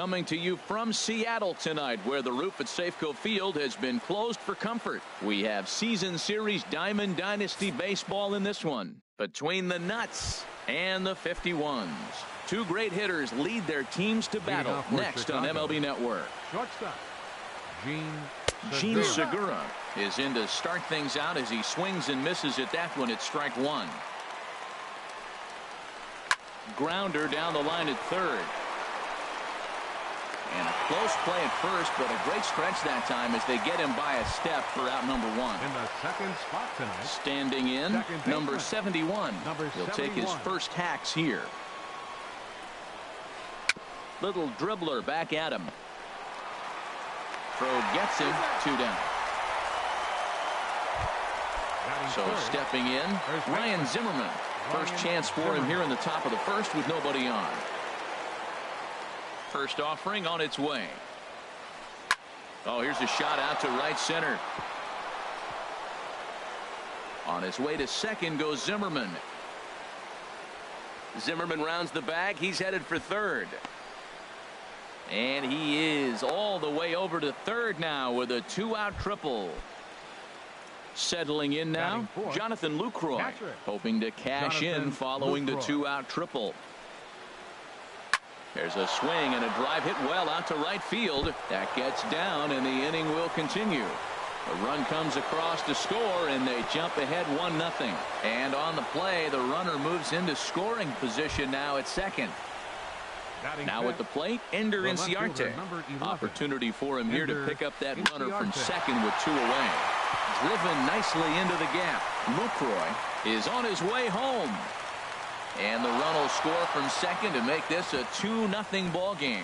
coming to you from Seattle tonight, where the roof at Safeco Field has been closed for comfort. We have season series Diamond Dynasty baseball in this one between the Nuts and the 51s. Two great hitters lead their teams to battle next on MLB Network. Shortstop, Gene Segura is in to start things out as he swings and misses at that one at strike one. Grounder down the line at third. And a close play at first, but a great stretch that time as they get him by a step for out number one. in the second spot tonight. Standing in, number 71. He'll take his first hacks here. Little dribbler back at him. Throw gets him, 2 down. So stepping in, Ryan Zimmerman. First chance for him here in the top of the first with nobody on. First offering on its way. Oh, here's a shot out to right center. On his way to second goes Zimmerman. Zimmerman rounds the bag. He's headed for third. And he is all the way over to third now with a 2-out triple. Settling in now, Jonathan Lucroy, hoping to cash in following the 2-out triple. There's a swing and a drive hit well out to right field. That gets down, and the inning will continue. A run comes across to score, and they jump ahead 1-0. And on the play, the runner moves into scoring position now at second. Now at the plate, Ender Inciarte. Opportunity for him here to pick up that runner from second with 2 away. Driven nicely into the gap. Lucroy is on his way home. And the run will score from second to make this a 2-0 ball game.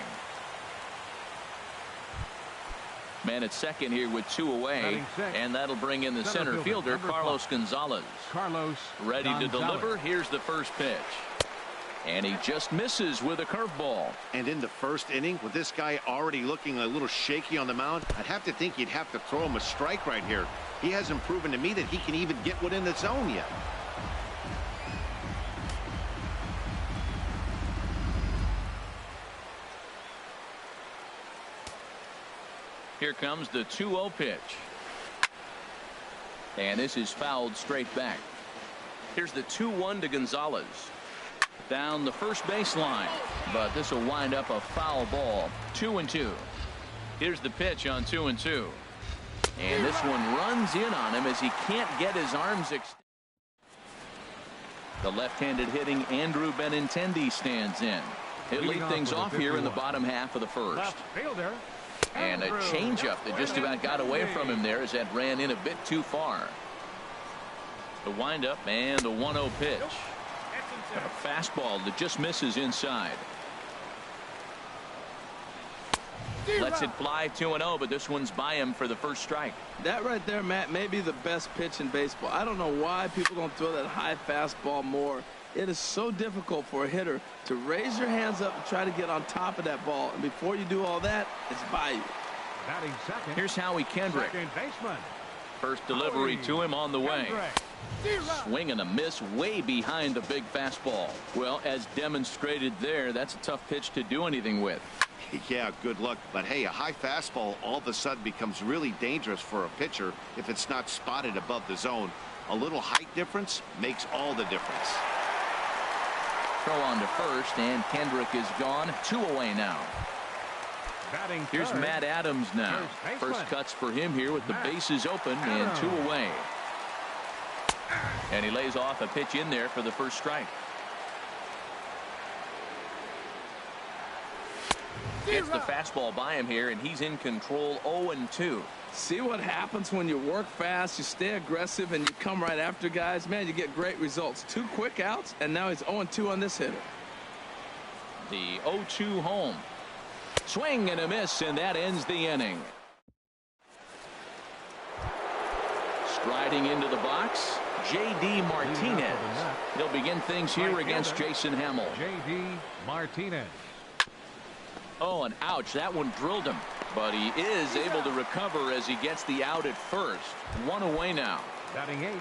Man at second here with 2 away. And that'll bring in the center fielder, Carlos Gonzalez. Ready to deliver. Here's the first pitch. And he just misses with a curveball. And in the first inning, with this guy already looking a little shaky on the mound, I'd have to think you'd have to throw him a strike right here. He hasn't proven to me that he can even get within the zone yet. Here comes the 2-0 pitch. And this is fouled straight back. Here's the 2-1 to Gonzalez. Down the first baseline, but this will wind up a foul ball. 2-2. Here's the pitch on 2-2. And this one runs in on him as he can't get his arms extended. The left-handed hitting Andrew Benintendi stands in. He'll lead things off here in the bottom half of the first. And a changeup that just about got away from him there as that ran in a bit too far. The windup and the 1-0 pitch. A fastball that just misses inside. Lets it fly 2-0, but this one's by him for the first strike. That right there, Matt, may be the best pitch in baseball. I don't know why people don't throw that high fastball more. It is so difficult for a hitter to raise your hands up and try to get on top of that ball. And before you do all that, it's by you. Here's Howie Kendrick. First delivery to him on the way. Swing and a miss way behind the big fastball. Well, as demonstrated there, that's a tough pitch to do anything with. Yeah, good luck. But hey, a high fastball all of a sudden becomes really dangerous for a pitcher if it's not spotted above the zone. A little height difference makes all the difference. Throw on to first, and Kendrick is gone. 2 away now. Here's Matt Adams now. First cuts for him here with the bases open and 2 away. And he lays off a pitch in there for the first strike. Gets the fastball by him here, and he's in control. 0-2. See what happens when you work fast, you stay aggressive, and you come right after guys. Man, you get great results. 2 quick outs, and now he's 0-2 on this hitter. The 0-2 home. Swing and a miss, and that ends the inning. Striding into the box, J.D. Martinez. He'll begin things here against Jason Hamill. J.D. Martinez. Oh, and ouch, that one drilled him. But he is able to recover as he gets the out at first. 1 away now. Batting 8.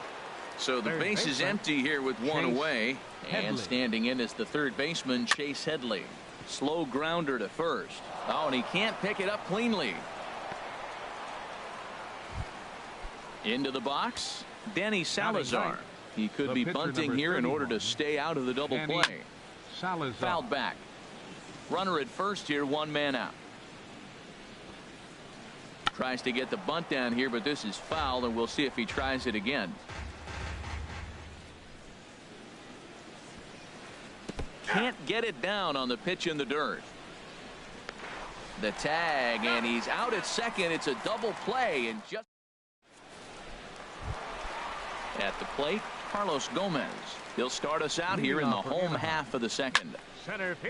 So the base is empty here with 1 away. And standing in is the third baseman, Chase Headley. Slow grounder to first. Oh, and he can't pick it up cleanly. Into the box, Danny Salazar. He could be bunting here in order to stay out of the double play. Fouled back. Runner at first here, one man out. Tries to get the bunt down here, but this is foul, and we'll see if he tries it again. Can't get it down on the pitch in the dirt. The tag, and he's out at second. It's a double play, and just at the plate, Carlos Gomez. He'll start us out here in the home half of the second.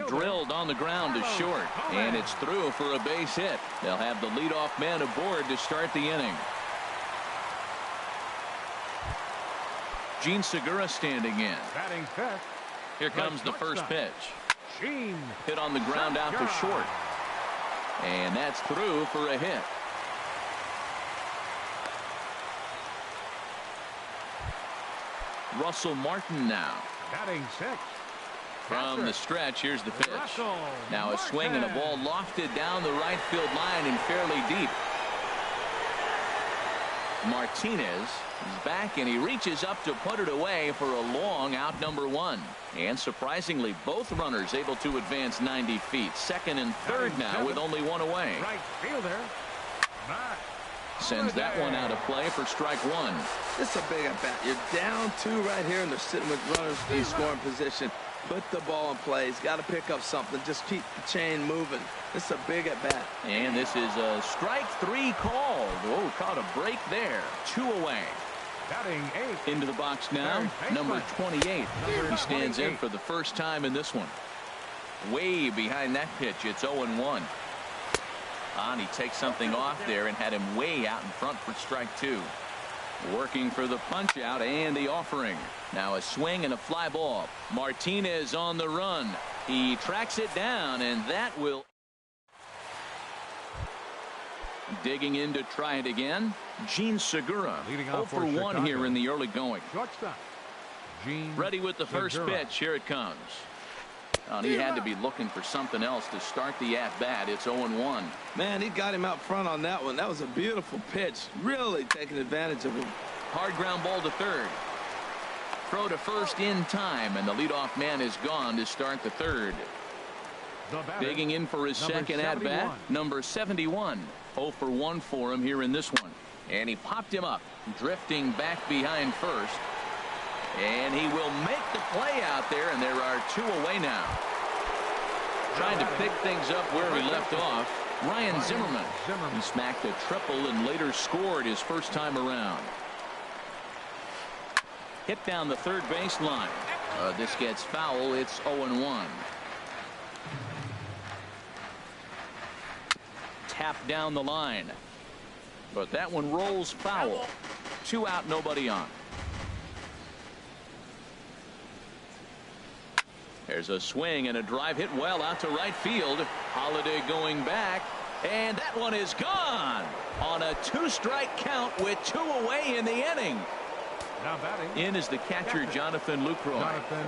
Drilled on the ground to short, and it's through for a base hit. They'll have the leadoff man aboard to start the inning. Gene Segura standing in. Batting fifth. Here comes the first pitch. Hit on the ground out to short. And that's through for a hit. Russell Martin now. Batting sixth. From the stretch, here's the pitch. Now a swing and a ball lofted down the right field line and fairly deep. Martinez is back, and he reaches up to put it away for a long out, number one. And surprisingly, both runners able to advance 90 feet. Second and third now with only one away. Right fielder. Sends that one out of play for strike one. This is a big at bat. You're down two right here, and they're sitting with runners in scoring position. Put the ball in play. He's got to pick up something. Just keep the chain moving. This is a big at bat. And this is a strike three called. Oh, caught a break there. Two away. Batting eighth. Into the box now, number 28. He stands in for the first time in this one. Way behind that pitch. It's 0-1. And he takes something off there and had him way out in front for strike two. Working for the punch out and the offering. Now a swing and a fly ball. Martinez on the run. He tracks it down, and that will. Digging in to try it again. Gene Segura. 0 for 1 here in the early going. Shortstop. Ready with the first pitch. Here it comes. And he had to be looking for something else to start the at-bat. It's 0-1. Man, he got him out front on that one. That was a beautiful pitch. Really taking advantage of him. Hard ground ball to third. Throw to first in time, and the leadoff man is gone to start the third. Digging in for his second at-bat, number 71. 0 for 1 for him here in this one. And he popped him up, drifting back behind first. And he will make the play out there, and there are two away now. Trying to pick things up where he left off, Ryan Zimmerman. He smacked a triple and later scored his first time around. Hit down the third base line. This gets foul. It's 0-1. Tap down the line. But that one rolls foul. 2 out, nobody on. There's a swing and a drive hit well out to right field. Holiday going back, and that one is gone on a 2-strike count with 2 away in the inning. Now batting. In is the catcher, Jonathan Lucroy.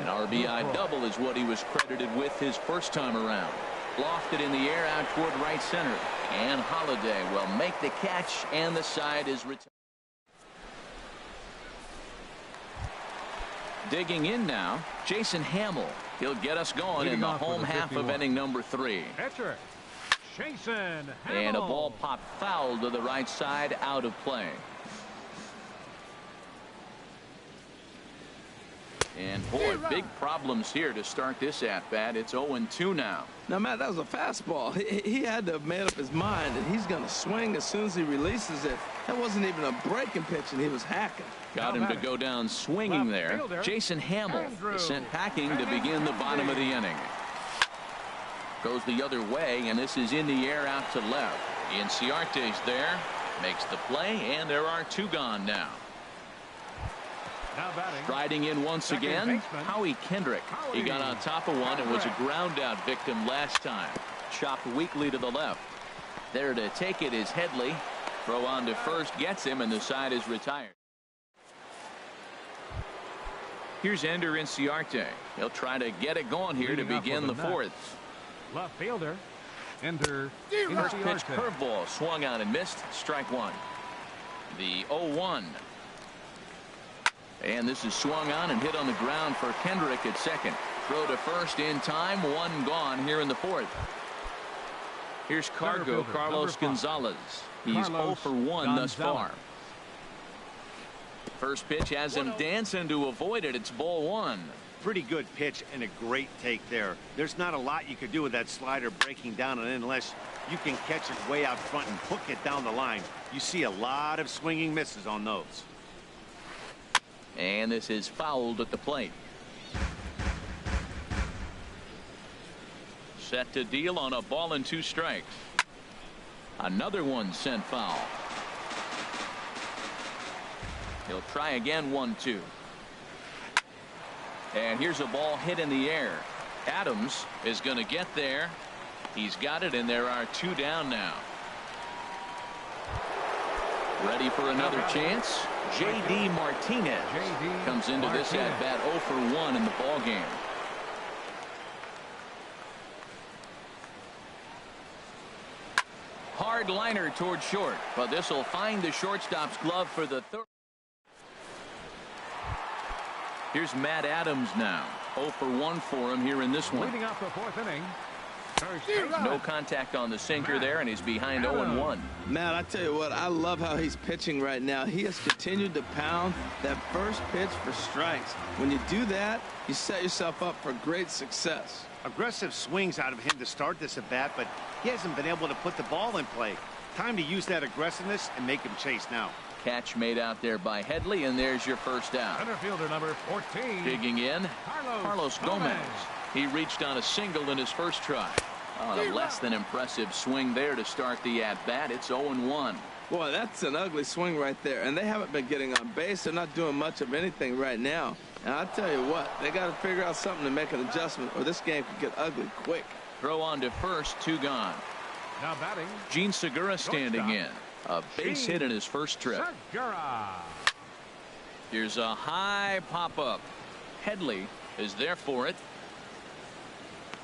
An RBI double is what he was credited with his first time around. Lofted in the air out toward right center. And Holiday will make the catch, and the side is retired. Digging in now, Jason Hamill. He'll get us going in the home half of inning number 3. Pitcher, Jason Hamill. And a ball popped foul to the right side, out of play. And boy, big problems here to start this at-bat. It's 0-2 now. Now, Matt, that was a fastball. He had to have made up his mind that he's going to swing as soon as he releases it. That wasn't even a breaking pitch, and he was hacking. Got him to go down swinging there. Jason Hamill is sent packing to begin the bottom of the inning. Goes the other way, and this is in the air out to left. Inciarte's there, makes the play, and there are 2 gone now. Riding in once again, Howie Kendrick. He got on top of one and was a ground out victim last time. Chopped weakly to the left. There to take it is Headley. Throw on to first gets him, and the side is retired. Here's Ender Inciarte. He'll try to get it going here to begin the 4th. Left fielder. Enter. First pitch curveball swung on and missed. Strike one. The 0-1. And this is swung on and hit on the ground for Kendrick at second. Throw to first in time. One gone here in the fourth. Here's Cargo, Carlos Gonzalez. He's 0 for 1 thus far. First pitch has him dancing to avoid it. It's ball one. Pretty good pitch and a great take there. There's not a lot you could do with that slider breaking down, and unless you can catch it way out front and hook it down the line, you see a lot of swinging misses on those. And this is fouled at the plate. Set to deal on a ball and 2 strikes. Another one sent foul. He'll try again. 1-2. And here's a ball hit in the air. Adams is going to get there. He's got it, and there are 2 down now. Ready for another chance. J.D. Martinez comes into this at bat 0 for 1 in the ball game. Hard liner toward short, but this will find the shortstop's glove for the third. Here's Matt Adams now. 0 for 1 for him here in this one. Leading off the 4th inning. No contact on the sinker there, and he's behind 0-1. Matt, I tell you what, I love how he's pitching right now. He has continued to pound that first pitch for strikes. When you do that, you set yourself up for great success. Aggressive swings out of him to start this at bat, but he hasn't been able to put the ball in play. Time to use that aggressiveness and make him chase now. Catch made out there by Headley, and there's your first out. Center fielder number 14. Digging in, Carlos Gomez. He reached on a single in his first try. On a less than impressive swing there to start the at-bat. It's 0-1. Boy, that's an ugly swing right there, and they haven't been getting on base. They're not doing much of anything right now. And I'll tell you what, they got to figure out something to make an adjustment, or this game could get ugly quick. Throw on to first, 2 gone. Now batting. Gene Segura standing in. A base hit in his first trip. Segura. Here's a high pop-up. Headley is there for it.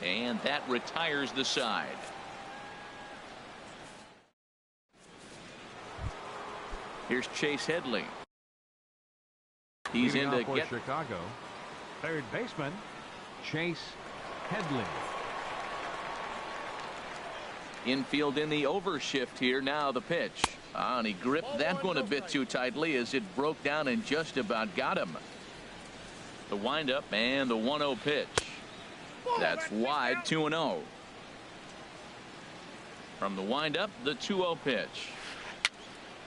And that retires the side. Here's Chase Headley. He's in to get Chicago. Third baseman Chase Headley. Infield in the overshift here. Now the pitch. And he gripped that one a bit too tightly as it broke down and just about got him. The windup and the 1-0 pitch. That's wide. 2-0. From the windup, the 2-0 pitch.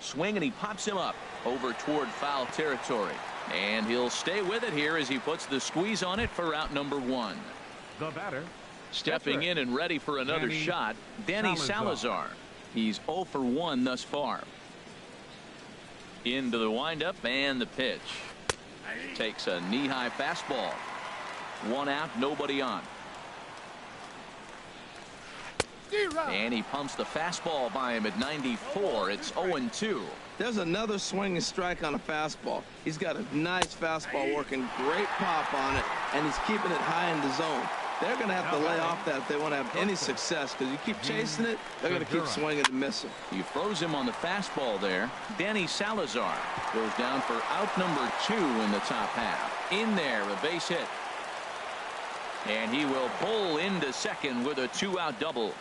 Swing, and he pops him up over toward foul territory. And he'll stay with it here as he puts the squeeze on it for out number 1. The batter. Stepping in and ready for another shot, Danny Salazar. He's 0 for 1 thus far. Into the windup and the pitch. Takes a knee-high fastball. 1 out, nobody on. And he pumps the fastball by him at 94. It's 0-2. There's another swinging strike on a fastball. He's got a nice fastball working, great pop on it, and he's keeping it high in the zone. They're going to have to lay off that if they want to have any success, because you keep chasing it, they're going to keep swinging and missing. You froze him on the fastball there. Danny Salazar goes down for out number 2 in the top half. In there, a base hit. And he will pull into second with a 2-out double.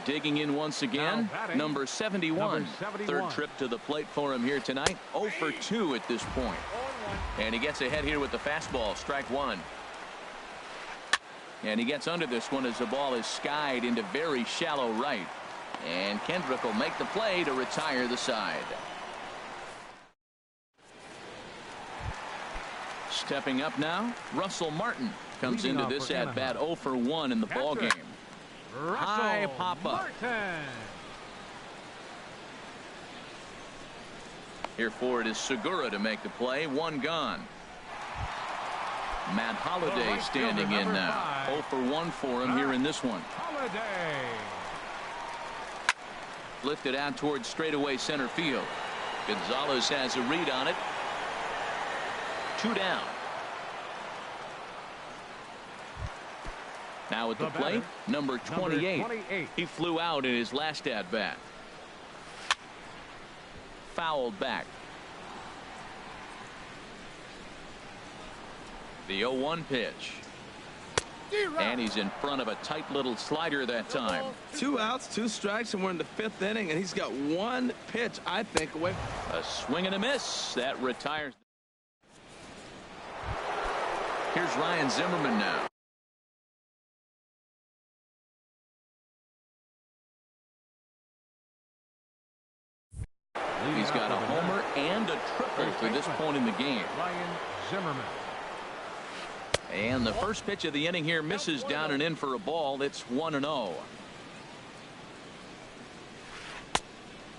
Digging in once again, number 71. Third trip to the plate for him here tonight. 0 for 2 at this point. And he gets ahead here with the fastball. Strike 1. And he gets under this one as the ball is skied into very shallow right. And Kendrick will make the play to retire the side. Stepping up now, Russell Martin comes into this at bat 0 for 1 in the ball game. High pop up. Here for it is Segura to make the play. 1 gone. Matt Holliday standing in now. 0 for 1 for him here in this one. Lifted out towards straightaway center field. Gonzalez has a read on it. 2 down. Now at the plate, number 28. He flew out in his last at-bat. Fouled back. The 0-1 pitch. And he's in front of a tight little slider that time. 2 outs, 2 strikes, and we're in the 5th inning, and he's got 1 pitch, I think, away. A swing and a miss. That retires. Here's Ryan Zimmerman now. He's got a homer and a triple to this point in the game. Ryan Zimmerman. And the first pitch of the inning here misses down and in for a ball. It's 1-0.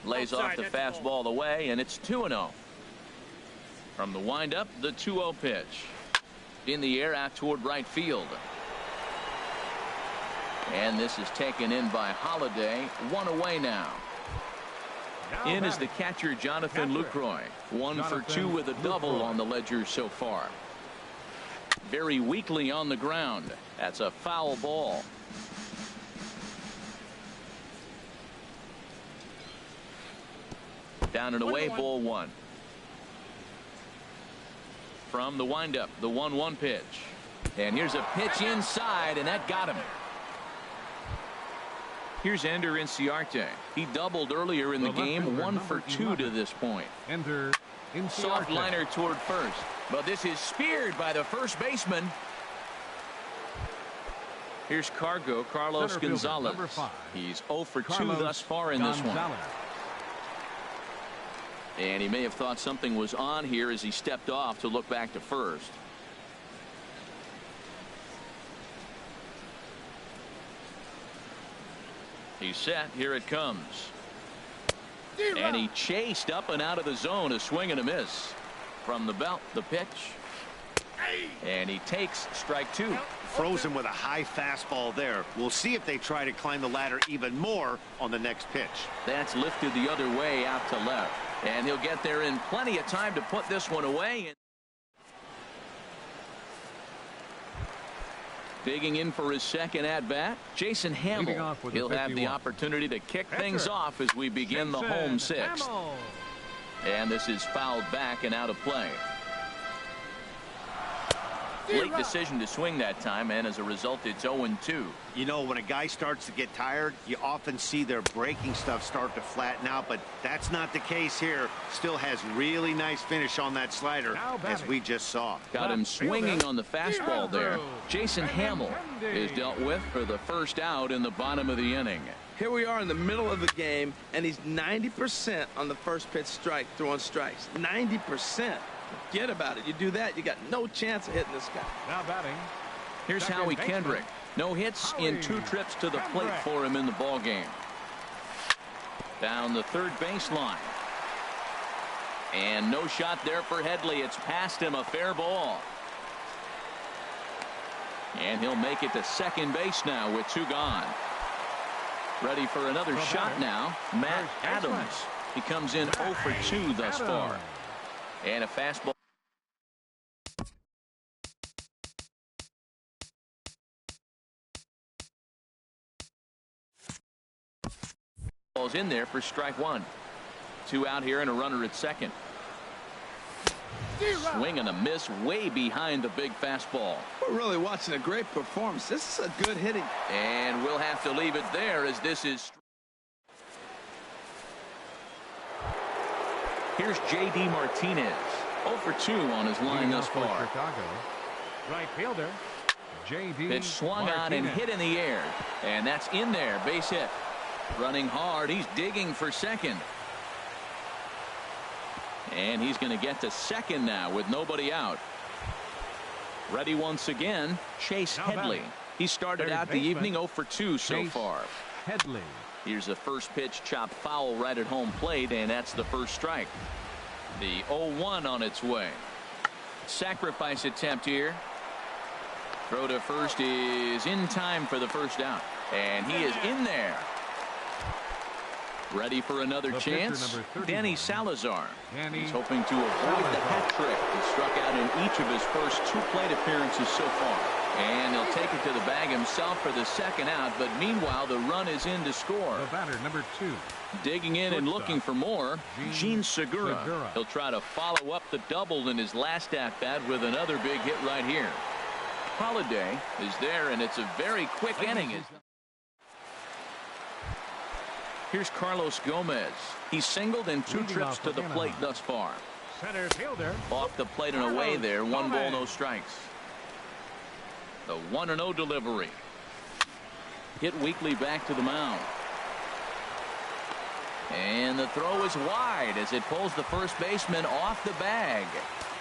Lays off the fastball away, and it's 2-0. From the windup, the 2-0 pitch. In the air out toward right field. And this is taken in by Holiday. 1 away now. In is the catcher, Jonathan Lucroy. 1 for 2 with a double on the ledger so far. Very weakly on the ground. That's a foul ball. Down and away, ball 1. From the windup, the 1-1 pitch. And here's a pitch inside, and that got him. Here's Ender Inciarte. He doubled earlier in the game. 1 for 2 to this point. Ender Inciarte. Soft liner toward first. But this is speared by the first baseman. Here's Carlos Gonzalez. He's 0 for 2 thus far in this one. And he may have thought something was on here as he stepped off to look back to first. He's set. Here it comes. And he chased up and out of the zone. A swing and a miss. From the belt, the pitch. And he takes strike 2. Frozen with a high fastball there. We'll see if they try to climb the ladder even more on the next pitch. That's lifted the other way out to left. And he'll get there in plenty of time to put this one away. Digging in for his second at-bat, Jason Hamill. He'll have the opportunity to kick things off as we begin the home 6th. And this is fouled back and out of play. Late decision to swing that time, and as a result, it's 0-2. You know, when a guy starts to get tired, you often see their breaking stuff start to flatten out, but that's not the case here. Still has really nice finish on that slider, as we just saw. Got him swinging on the fastball there. Jason Hamill is dealt with for the first out in the bottom of the inning. Here we are in the middle of the game, and he's 90% on the first pitch strike, throwing strikes. 90%. Forget about it. You do that, you got no chance of hitting this guy. Now batting. Here's Howie Kendrick. No hits in 2 trips to the plate for him in the ball game. Down the third baseline. And no shot there for Headley. It's past him, a fair ball. And he'll make it to second base now with 2 gone. Ready for another shot now. Matt Adams. He comes in 0 for 2 thus far. And a fastball. Ball's in there for strike 1. 2 out here and a runner at second. Swing and a miss way behind the big fastball. We're really watching a great performance. This is a good hitting. And we'll have to leave it there as this is. Here's J.D. Martinez. 0 for 2 on his line thus far. Chicago. Right fielder. J.D. Pitch swung on and hit in the air. And that's in there. Base hit. Running hard. He's digging for second. And he's going to get to second now with nobody out. Ready once again, Chase Headley. He started out the evening 0 for 2 so far. Headley. Here's the first pitch chopped foul right at home plate, and that's the first strike. The 0-1 on its way. Sacrifice attempt here. Throw to first is in time for the first out. And he is in there. Ready for another The chance? pitcher, number 31. Danny Salazar. Danny He's hoping to avoid the hat trick. He struck out in each of his first 2 plate appearances so far. And he'll take it to the bag himself for the second out, but meanwhile the run is in to score. The batter, number 2. Digging in and looking for more, Gene Segura. He'll try to follow up the double in his last at-bat with another big hit right here. Holiday is there, and it's a very quick inning. Here's Carlos Gomez. He's singled in 2 trips to the plate thus far. Center fielder. Off the plate and away there. 1 ball, no strikes. The 1-0 delivery. Hit weakly back to the mound. And the throw is wide as it pulls the first baseman off the bag.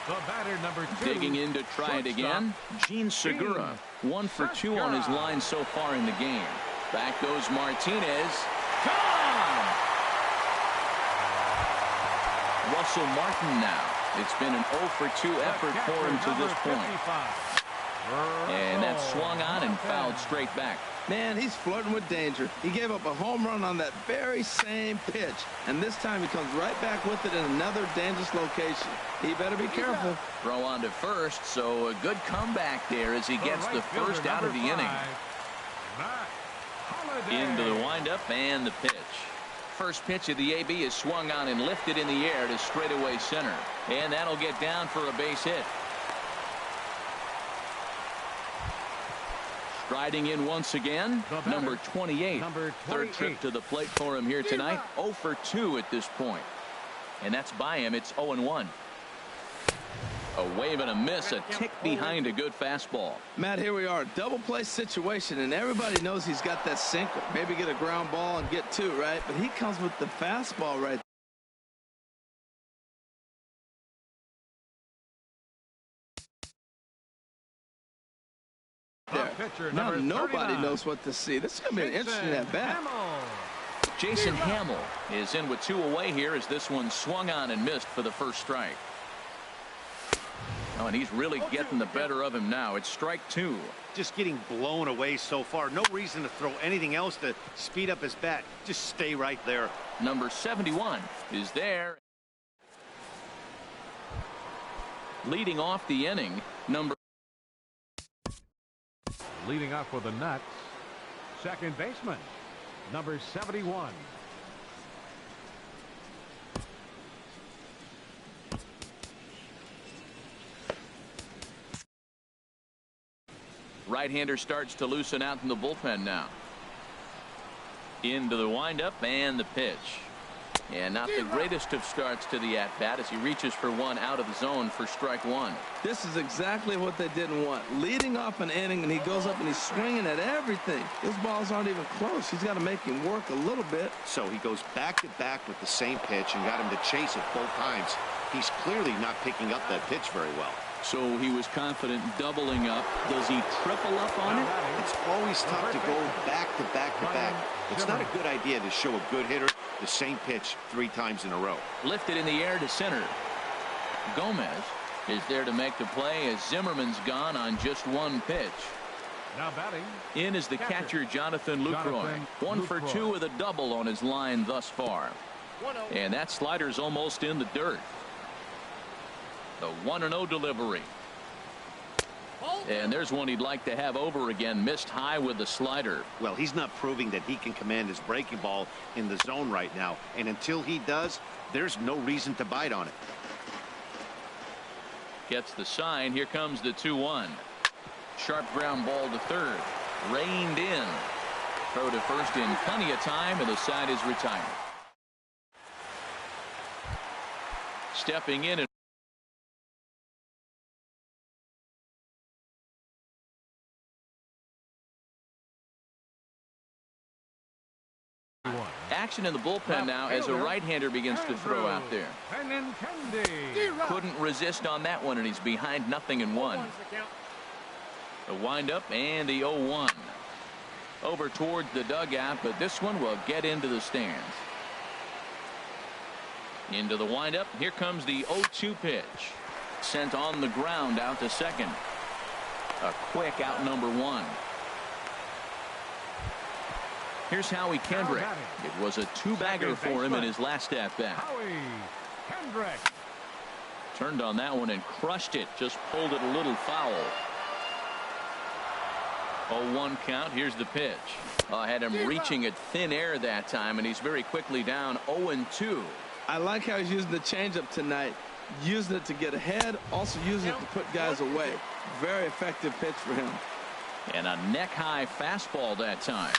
The batter, number 2. Digging in to try it again. Gene Segura. 1 for 2 on his line so far in the game. Back goes Martinez. Gone! Russell Martin now. It's been an 0 for 2 effort for him to this point. And that swung on and fouled straight back. Man, he's flirting with danger. He gave up a home run on that very same pitch, and this time he comes right back with it in another dangerous location. He better be careful. Throw on to first, so a good comeback there as he gets the first out of the inning. Into the windup and the pitch. First pitch of the AB is swung on and lifted in the air to straightaway center, and that'll get down for a base hit. Striding in once again, number 28. Third trip to the plate for him here tonight. 0 for 2 at this point. And that's by him. It's 0-1. A wave and a miss, a tick behind a good fastball. Matt, here we are, double play situation, and everybody knows he's got that sinker. Maybe get a ground ball and get 2, right? But he comes with the fastball right there. Now nobody knows what to see. This is going to be an interesting at bat. Jason Hamill is in with 2 away here as this one swung on and missed for the first strike. Oh, and he's really getting the better of him now. It's strike 2. Just getting blown away so far. No reason to throw anything else to speed up his bat. Just stay right there. Number 71 is there. Leading off the inning, Leading off for the Nuts, second baseman, number 71. Right-hander starts to loosen out in the bullpen now. Into the windup and the pitch. And not the greatest of starts to the at-bat as he reaches for one out of the zone for strike 1. This is exactly what they didn't want. Leading off an inning, and he goes up and he's swinging at everything. His balls aren't even close. He's got to make him work a little bit. So he goes back-to-back with the same pitch and got him to chase it both times. He's clearly not picking up that pitch very well. So he was confident doubling up. Does he triple up on it? It's always tough to go back-to-back-to-back. It's not a good idea to show a good hitter the same pitch 3 times in a row. Lifted in the air to center. Gomez is there to make the play as Zimmerman's gone on just 1 pitch. Now batting in is the catcher Jonathan Lucroy. 1 for 2 with a double on his line thus far. And that slider's almost in the dirt. The 1-0 delivery. And there's one he'd like to have over again. Missed high with the slider. Well, he's not proving that he can command his breaking ball in the zone right now. And until he does, there's no reason to bite on it. Gets the sign. Here comes the 2-1. Sharp ground ball to third. Reined in. Throw to first in plenty of time, and the side is retired. Stepping in and action in the bullpen now as a right-hander begins to throw out there. Couldn't resist on that one, and he's behind 0-1. The windup and the 0-1. Over towards the dugout, but this one will get into the stands. Into the windup. Here comes the 0-2 pitch. Sent on the ground out to second. A quick out number 1. Here's Howie Kendrick. It was a two-bagger for him in his last at-bat. Howie Kendrick. Turned on that one and crushed it. Just pulled it a little foul. 0-1 count. Here's the pitch. Had him reaching at thin air that time, and he's very quickly down 0-2. I like how he's using the changeup tonight. Using it to get ahead, also using it to put guys away. Very effective pitch for him. And a neck-high fastball that time.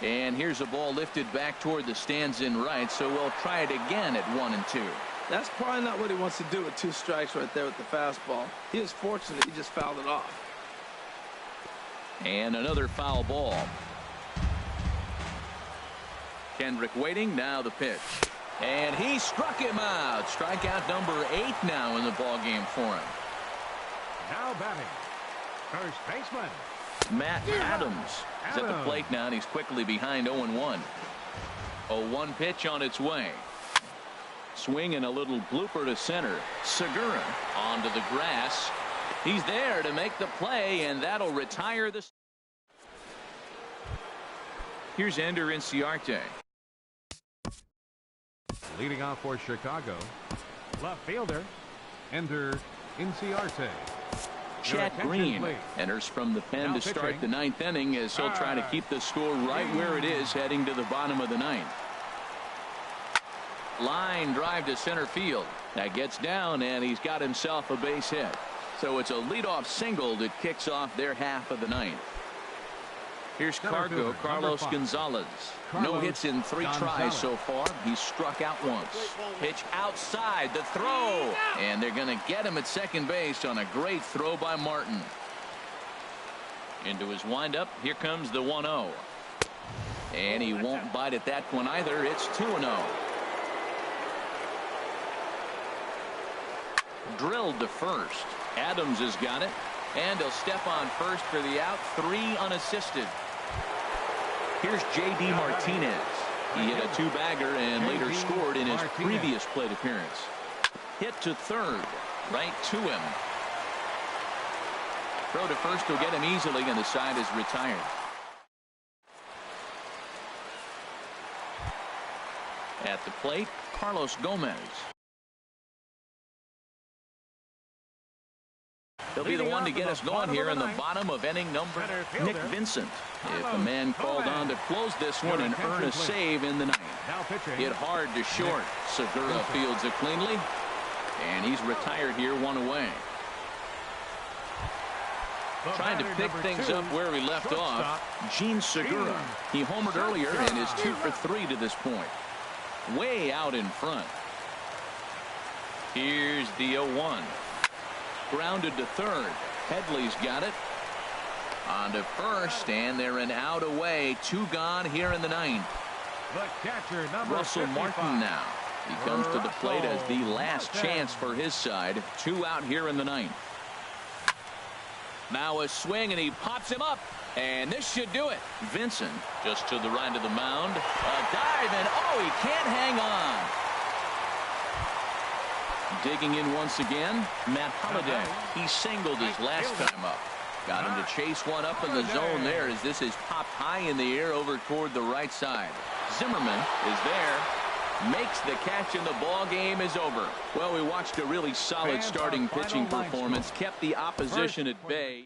And here's a ball lifted back toward the stands in right, so we'll try it again at 1-2. That's probably not what he wants to do with 2 strikes right there with the fastball. He is fortunate he just fouled it off. And another foul ball. Kendrick waiting. Now the pitch. And he struck him out. Strikeout number 8 now in the ballgame for him. Now batting, first baseman Matt Adams is at the plate now, and he's quickly behind 0-1. 0-1 pitch on its way. Swing and a little blooper to center. Segura onto the grass. He's there to make the play, and that'll retire the. Here's Ender Inciarte. leading off for Chicago. Left fielder Ender Inciarte. Chad Green enters from the pen to start the 9th inning as he'll try to keep the score right where it is heading to the bottom of the 9th. Line drive to center field. That gets down, and he's got himself a base hit. So it's a leadoff single that kicks off their half of the 9th. Here's Cargo, Carlos Gonzalez. No hits in 3 tries so far. He's struck out once. Pitch outside, the throw. And they're going to get him at second base on a great throw by Martin. Into his windup. Here comes the 1-0. And he won't bite at that one either. It's 2-0. Drilled to first. Adams has got it. And he'll step on first for the out. 3 unassisted. Here's J.D. Martinez. He hit a 2-bagger and later scored in his previous plate appearance. Hit to third. Right to him. Throw to first will get him easily, and the side is retired. At the plate, Carlos Gomez. He'll be the one to get us going here in the bottom of inning number. Nick Vincent. If a man called on to close this one and earn a save in the 9th. Hit hard to short. Segura fields it cleanly. And he's retired here, 1 away. Trying to pick things up where we left off. Gene Segura. He homered earlier and is 2 for 3 to this point. Way out in front. Here's the 0-1. Grounded to third. Headley's got it. On to first, and they're an out away. 2 gone here in the 9th. The catcher, number Russell 55. Martin now. He comes to the plate as the last chance for his side. 2 out here in the 9th. Now a swing, and he pops him up. And this should do it. Vincent just to the right of the mound. A dive, and oh, he can't hang on. Digging in once again, Matt Holliday. He singled his last time up. Got him to chase one up in the zone there as this is popped high in the air over toward the right side. Zimmerman is there. Makes the catch, and the ball game is over. Well, we watched a really solid starting pitching performance. Kept the opposition at bay.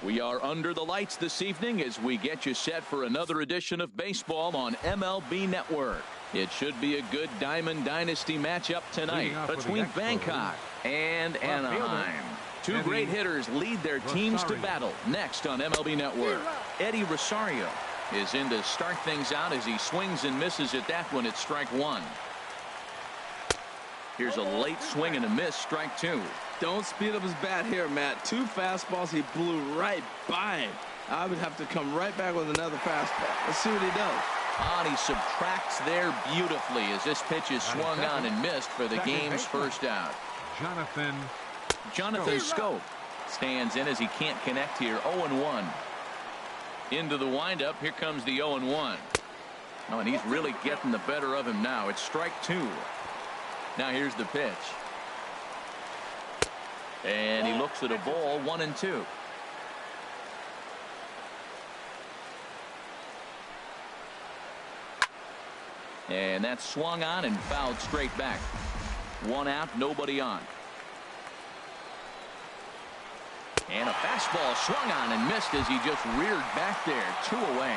We are under the lights this evening as we get you set for another edition of baseball on MLB Network. It should be a good Diamond Dynasty matchup tonight between Bangkok and Anaheim. Two great hitters lead their teams to battle next on MLB Network. Eddie Rosario is in to start things out as he swings and misses at that one at strike one. Here's a late swing and a miss, strike two. Don't speed up his bat here, Matt. Two fastballs, he blew right by him. I would have to come right back with another fastball. Let's see what he does. And he subtracts there beautifully as this pitch is swung on and missed for the game's first out. Jonathan Scope stands in as he can't connect here. 0-1. Into the windup. Here comes the 0-1. Oh, and he's really getting the better of him now. It's strike two. Now here's the pitch. And he looks at a ball, 1-2. And that's swung on and fouled straight back. One out, nobody on. And a fastball swung on and missed as he just reared back there. 2 away.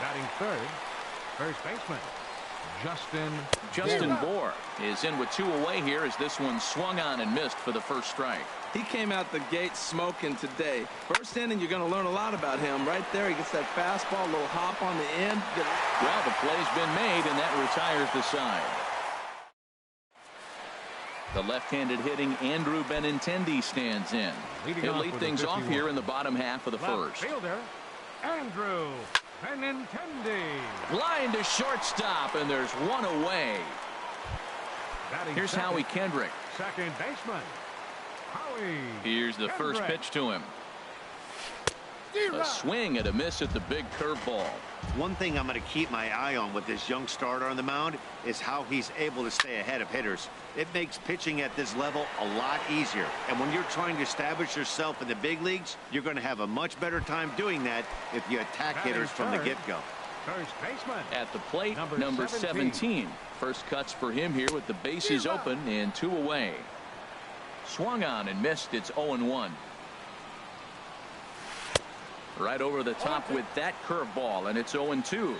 Batting third, first baseman Justin Bour is in with 2 away here as this one swung on and missed for the first strike. He came out the gate smoking today. First inning, you're going to learn a lot about him. Right there, he gets that fastball, a little hop on the end. Well, the play's been made, and that retires the side. The left-handed hitting Andrew Benintendi stands in. He'll lead things off here in the bottom half of the first. Fielder, Andrew Benintendi. Line to shortstop, and there's 1 away. Here's second, Howie Kendrick. Second baseman, Howie. Here's the first pitch to him. A swing and a miss at the big curveball. One thing I'm going to keep my eye on with this young starter on the mound is how he's able to stay ahead of hitters. It makes pitching at this level a lot easier. And when you're trying to establish yourself in the big leagues, you're going to have a much better time doing that if you attack hitters from the get-go. First baseman. At the plate, number 17. First cuts for him here with the bases open and 2 away. Swung on and missed. It's 0-1. Right over the top with that curveball, and it's 0-2.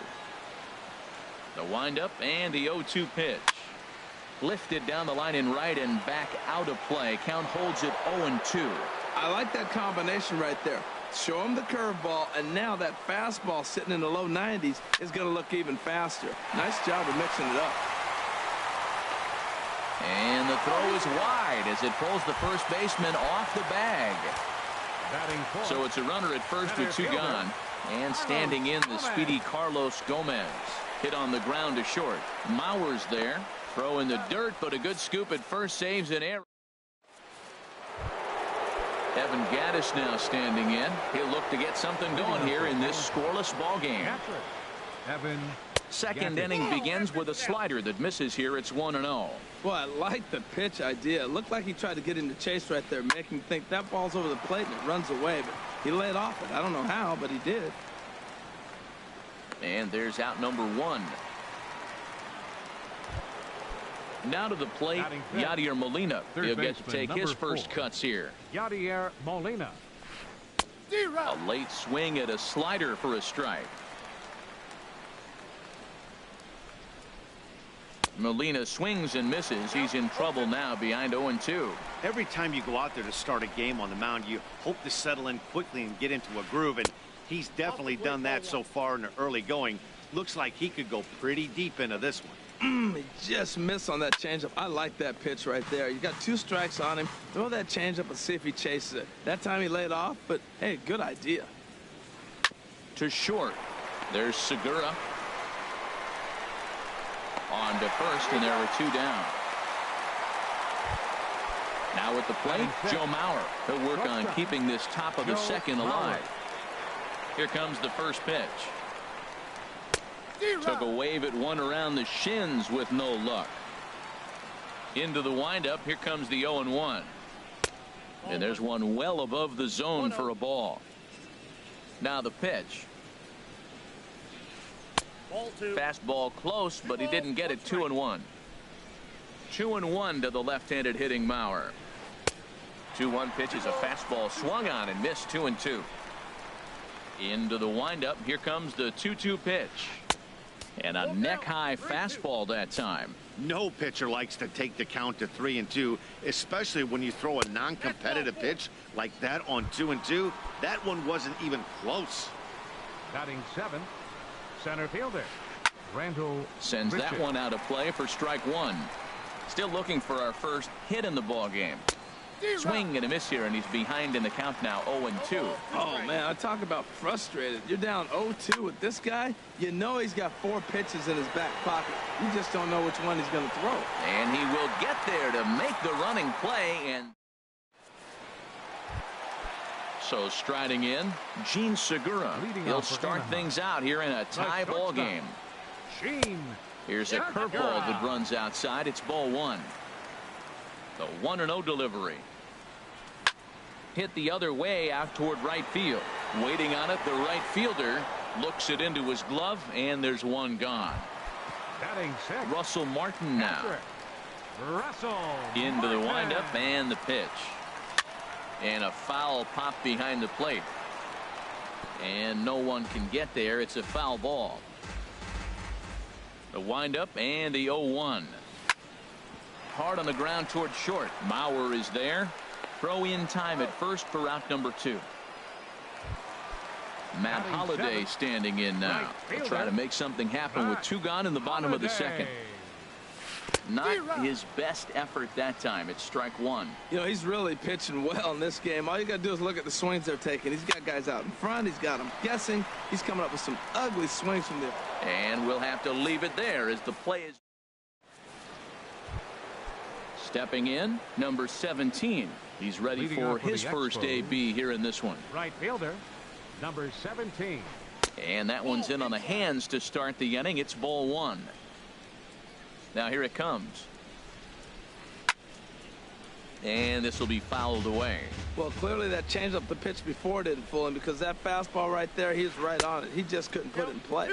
The windup and the 0-2 pitch. Lifted down the line in right and back out of play. Count holds it 0-2. I like that combination right there. Show him the curveball, and now that fastball sitting in the low 90s is going to look even faster. Nice job of mixing it up. And the throw is wide as it pulls the first baseman off the bag. So it's a runner at first with 2 gone. And standing in the speedy Carlos Gomez. Hit on the ground to short. Mauer's there. Throw in the dirt, but a good scoop at first saves an error. Evan Gattis now standing in. He'll look to get something going here in this scoreless ball game. Second inning begins with a slider that misses here. It's 1-0. Well, I like the pitch idea. It looked like he tried to get him to chase right there, making him think that ball's over the plate and it runs away, but he laid off it. I don't know how, but he did. And there's out number 1. Now to the plate, Yadier Molina. He'll get to take his first cuts here. Yadier Molina. A late swing at a slider for a strike. Molina swings and misses. He's in trouble now behind 0-2. Every time you go out there to start a game on the mound, you hope to settle in quickly and get into a groove, and he's definitely done that so far in the early going. Looks like he could go pretty deep into this one. He just missed on that changeup. I like that pitch right there. You got 2 strikes on him. Throw that changeup and see if he chases it. That time he laid off, but hey, good idea. To short. There's Segura. On to first, and there are 2 down. Now at the plate, Joe Mauer. He'll work on keeping this top of the second alive. Here comes the first pitch. Took a wave at one around the shins with no luck. Into the windup. Here comes the 0-1. And there's one well above the zone for a ball. Now the pitch. Fastball close, but he didn't get it. 2-1. 2-1 to the left-handed hitting Mauer. 2-1 pitch is a fastball swung on and missed. 2-2. Into the windup. Here comes the 2-2 pitch. And a neck-high fastball that time. No pitcher likes to take the count to 3-2, especially when you throw a non-competitive pitch like that on 2-2. That one wasn't even close. Batting 7th, center fielder Randall sends that one out of play for strike one. Still looking for our first hit in the ball game. Swing and a miss here, and he's behind in the count now. 0-2. Oh man, I talk about frustrated. You're down 0-2 with this guy. You know he's got 4 pitches in his back pocket. You just don't know which one he's going to throw. And he will get there to make the running play. And so striding in, Gene Segura. He'll start things out here in a tie ball game. Here's a curveball that runs outside. It's ball 1. The 1-0 delivery. Hit the other way out toward right field. Waiting on it, the right fielder looks it into his glove, and there's one gone. Russell Martin now. Into the windup and the pitch. And a foul pop behind the plate. And no one can get there. It's a foul ball. The windup and the 0-1. Hard on the ground toward short. Mauer is there. Throw in time at first for out number 2. Matt Holliday standing in now. He'll try to make something happen with 2 gone in the bottom of the second. Not his best effort that time. It's strike 1. You know, he's really pitching well in this game. All you got to do is look at the swings they're taking. He's got guys out in front. He's got them guessing. He's coming up with some ugly swings from there. And we'll have to leave it there as the play is. Stepping in, number 17. He's ready for his first AB here in this one. Right fielder, number 17. And that one's in on the hands to start the inning. It's ball 1. Now here it comes. And this will be fouled away. Well, clearly that changed up the pitch before didn't fool him, because that fastball right there, he's right on it. He just couldn't put it in play.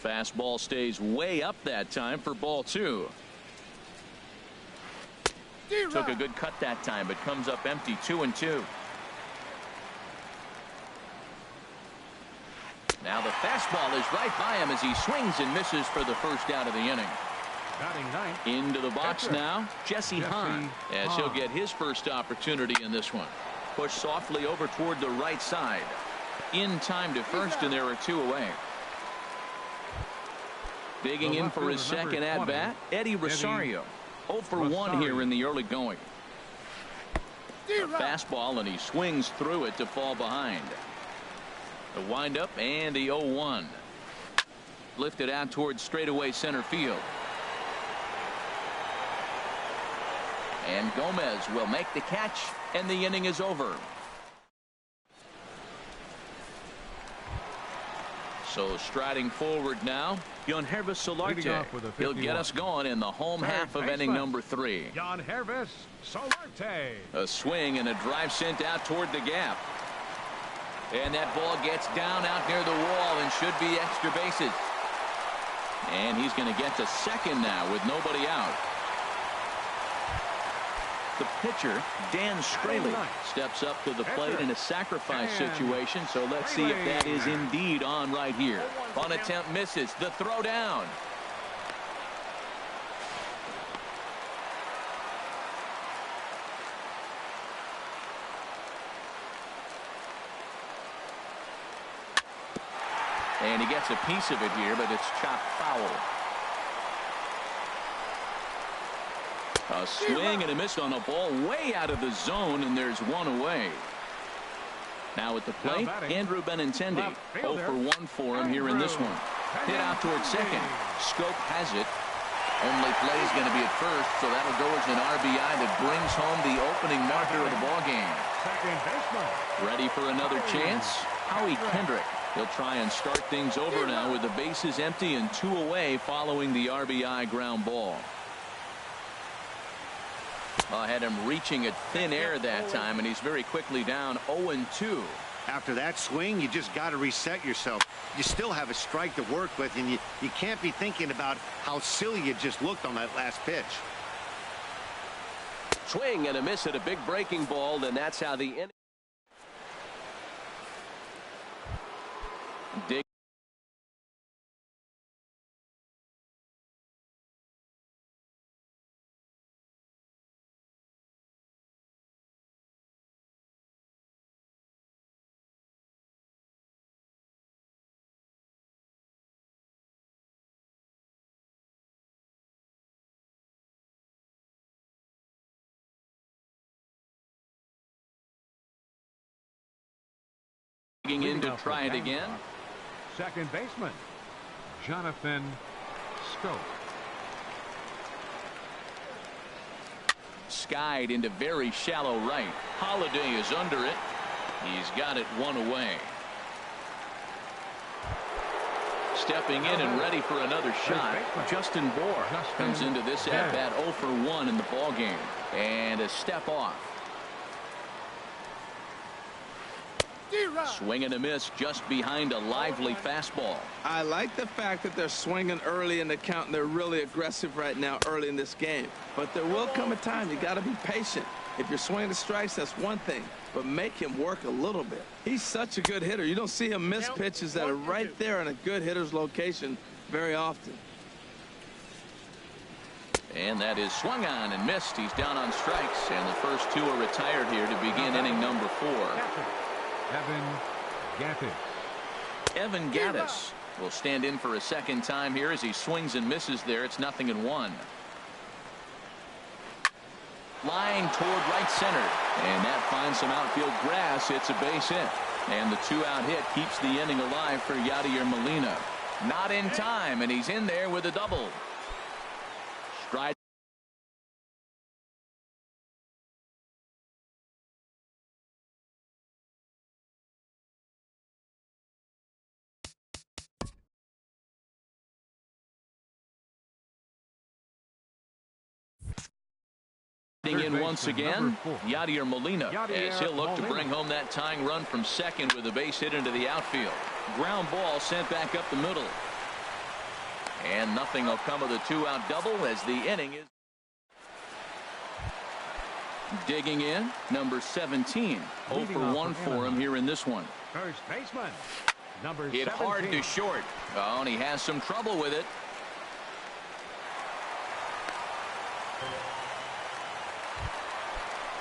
Fastball stays way up that time for ball 2. Took a good cut that time, but comes up empty. 2-2. Now the fastball is right by him as he swings and misses for the first out of the inning. Into the box now, Jesse Hahn, as he'll get his first opportunity in this one. Pushed softly over toward the right side. In time to first, and there are 2 away. Digging in for his second at bat, Eddie Rosario. 0 for 1 here in the early going. A fastball, and he swings through it to fall behind. The windup and the 0-1. Lifted out towards straightaway center field. And Gomez will make the catch, and the inning is over. So striding forward now, Yangervis Solarte. He'll get us going in the home half of inning number 3. Yangervis Solarte. A swing and a drive sent out toward the gap. And that ball gets down out near the wall and should be extra bases. And he's going to get to second now with nobody out. The pitcher, Dan Straley, steps up to the plate in a sacrifice situation. So let's see if that is indeed on right here. On attempt misses. The throw down. And he gets a piece of it here, but it's chopped foul. A swing and a miss on a ball way out of the zone, and there's 1 away. Now at the plate, Andrew Benintendi. 0 for 1 for him here in this one. Hit out towards second. Scope has it. Only play is going to be at first, so that'll go as an RBI that brings home the opening marker of the ball game. Ready for another chance? Howie Kendrick. He'll try and start things over now with the bases empty and 2 away following the RBI ground ball. Had him reaching at thin air that time, and he's very quickly down 0-2. After that swing, you just got to reset yourself. You still have a strike to work with, and you can't be thinking about how silly you just looked on that last pitch. Swing and a miss at a big breaking ball, and that's how the inning. Dig. In to try it again. Second baseman, Jonathan Scope. Skied into very shallow right. Holiday is under it. He's got it one away. Stepping in and ready for another shot. Justin Bour comes into this at bat 0 for 1 in the ball game, and a step off. Swing and a miss just behind a lively fastball. I like the fact that they're swinging early in the count, and they're really aggressive right now early in this game. But there will come a time you got to be patient. If you're swinging the strikes, that's one thing, but make him work a little bit. He's such a good hitter. You don't see him miss pitches that are right there in a good hitter's location very often. And that is swung on and missed. He's down on strikes, and the first two are retired here to begin inning number 4. Evan Gattis will stand in for a second time here as he swings and misses there. It's 0-1. Line toward right center, and that finds some outfield grass. It's a base hit, and the 2-out hit keeps the inning alive for Yadier Molina. Not in time, and he's in there with a double. Stride. In once again, Yadier Molina, as he'll look to bring home that tying run from second with a base hit into the outfield. Ground ball sent back up the middle. And nothing will come of the 2-out double as the inning is. Digging in, number 17. 0 for 1 for him here in this one. First baseman, number 17. Hit hard to short. Oh, and he has some trouble with it.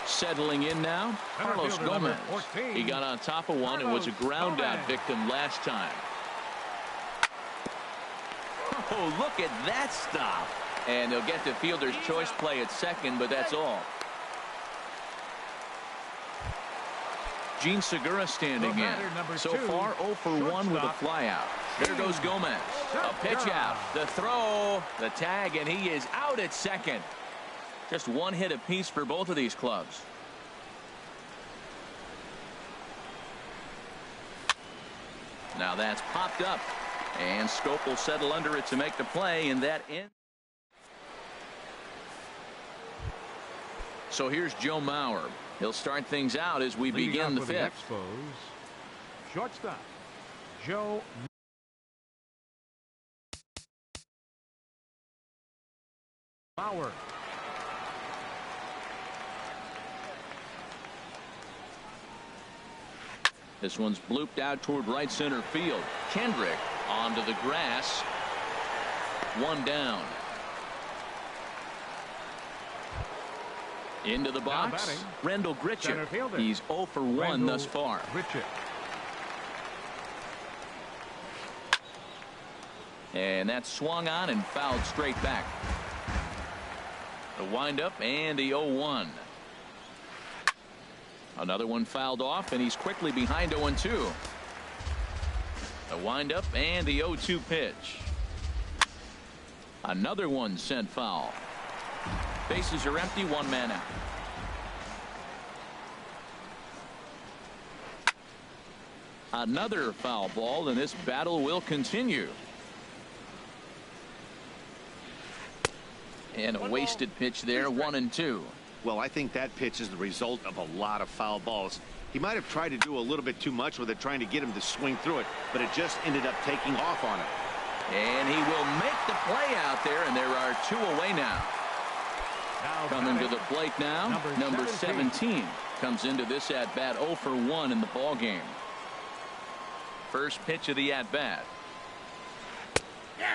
Settling in now, Carlos Gomez. He got on top of one and was a ground out victim last time. Oh, look at that stop. And they'll get the fielder's choice play at second, but that's all. Gene Segura standing in. So far 0 for 1 with a flyout. There goes Gomez. A pitch out. The throw. The tag, and he is out at second. Just one hit apiece for both of these clubs. Now that's popped up, and Scope will settle under it to make the play, and that ends. So here's Joe Mauer. He'll start things out as we begin the 5th. Shortstop, Joe Mauer. This one's blooped out toward right center field. Kendrick onto the grass. One down. Into the box. Rendell Grichuk. He's 0 for 1 thus far. And that's swung on and fouled straight back. The windup and the 0-1. Another one fouled off, and he's quickly behind 0-2. The windup and the 0-2 pitch. Another one sent foul. Bases are empty, 1 man out. Another foul ball, and this battle will continue. And a wasted pitch there, 1-2. Well, I think that pitch is the result of a lot of foul balls. He might have tried to do a little bit too much with it, trying to get him to swing through it, but it just ended up taking off on him. And he will make the play out there, and there are 2 away now. Now Coming to batting, the plate now, number 17 comes into this at-bat 0 for 1 in the ball game. First pitch of the at-bat.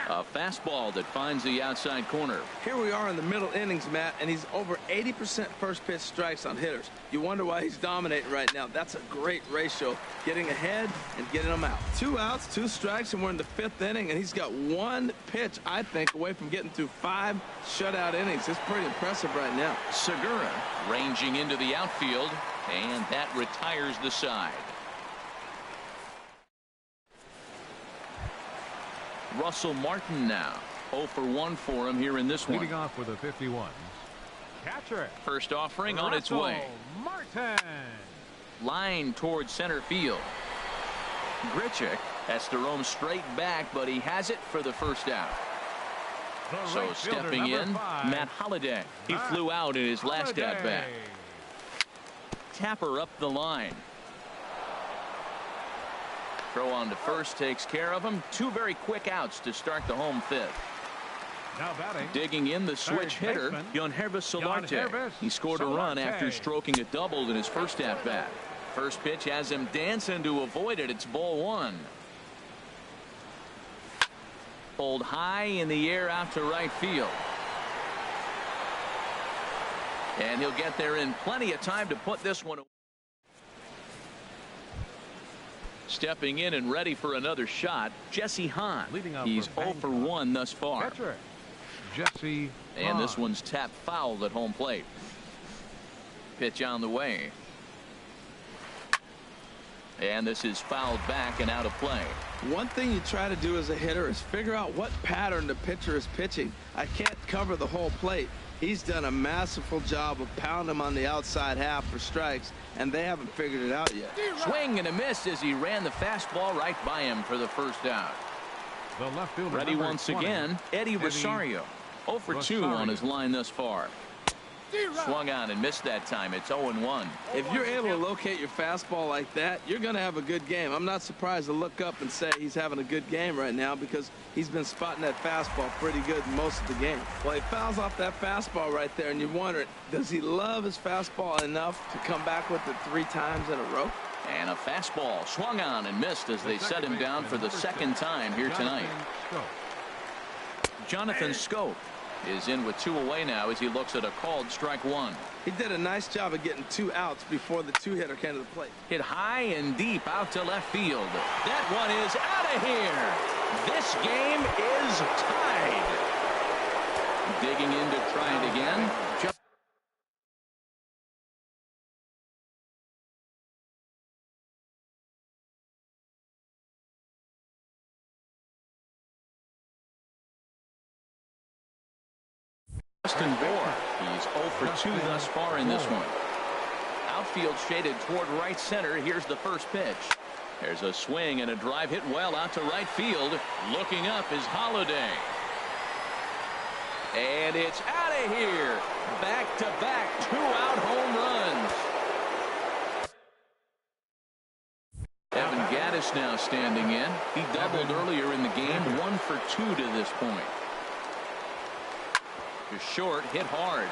A fastball that finds the outside corner. Here we are in the middle innings, Matt, and he's over 80% first pitch strikes on hitters. You wonder why he's dominating right now. That's a great ratio, getting ahead and getting them out. 2 outs, 2 strikes, and we're in the 5th inning, and he's got 1 pitch, I think, away from getting through 5 shutout innings. It's pretty impressive right now. Segura ranging into the outfield, and that retires the side. Russell Martin now 0 for 1 for him here in this one. Leading off with the 51. Catcher. First offering on its Russell way. Martin. Line towards center field. Grichuk has to roam straight back, but he has it for the first out. The So right fielder, stepping in, number 5. Matt Holliday. He Matt flew out in his last Holliday. at bat. Tapper up the line. Throw on to first takes care of him. 2 very quick outs to start the home 5th. Now batting. Digging in the switch Third hitter, baseman, Yangervis Solarte. Yangervis He scored a run Solarte. after stroking a double in his first at bat. First pitch has him dancing to avoid it. It's ball 1. Pulled high in the air out to right field. And he'll get there in plenty of time to put this one away. Stepping in and ready for another shot, Jesse Hahn. Leading off He's for 0 for 1 thus far. Catcher. Jesse And this Hahn. one's tapped foul at home plate. Pitch on the way. And this is fouled back and out of play. One thing you try to do as a hitter is figure out what pattern the pitcher is pitching. I can't cover the whole plate. He's done a masterful job of pounding him on the outside half for strikes, and they haven't figured it out yet. Swing and a miss as he ran the fastball right by him for the first out. The left fielder, Ready number once 20, again, Eddie Rosario. 0 for 2 on his line thus far. Swung on and missed that time. It's 0-1. If you're able to locate your fastball like that, you're going to have a good game. I'm not surprised to look up and say he's having a good game right now because he's been spotting that fastball pretty good most of the game. Well, he fouls off that fastball right there, and you're wondering, does he love his fastball enough to come back with it 3 times in a row? And a fastball swung on and missed as they set him down for the second time here tonight. Jonathan Scope is in with 2 away now as he looks at a called strike 1. He did a nice job of getting 2 outs before the 2-hitter came to the plate. Hit high and deep out to left field. That one is out of here. This game is tied. Digging in to try it again. Justin Bohr. He's 0 for 2 thus far in this one. Outfield shaded toward right center. Here's the first pitch. There's a swing and a drive hit well out to right field. Looking up is Holliday. And it's out of here. Back-to-back 2-out home runs. Evan Gattis now standing in. He doubled earlier in the game. 1 for 2 to this point. To short, hit hard.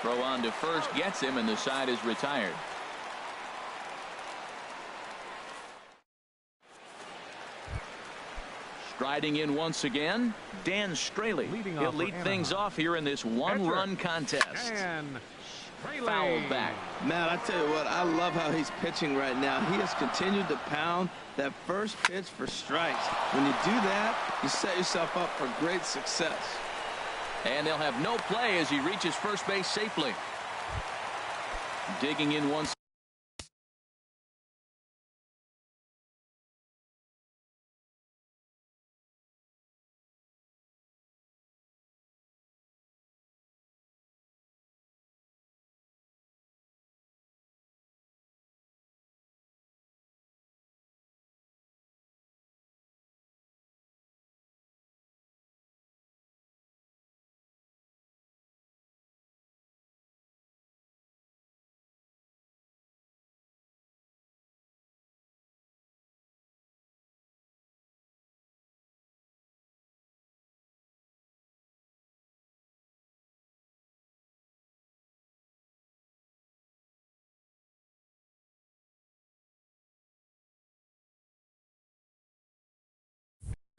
Throw on to first gets him, and the side is retired. Striding in once again, Dan Straley. He'll lead things off here in this 1-run contest. Fouled back. Matt, I tell you what, I love how he's pitching right now. He has continued to pound that first pitch for strikes. When you do that, you set yourself up for great success. And they'll have no play as he reaches first base safely. Digging in once.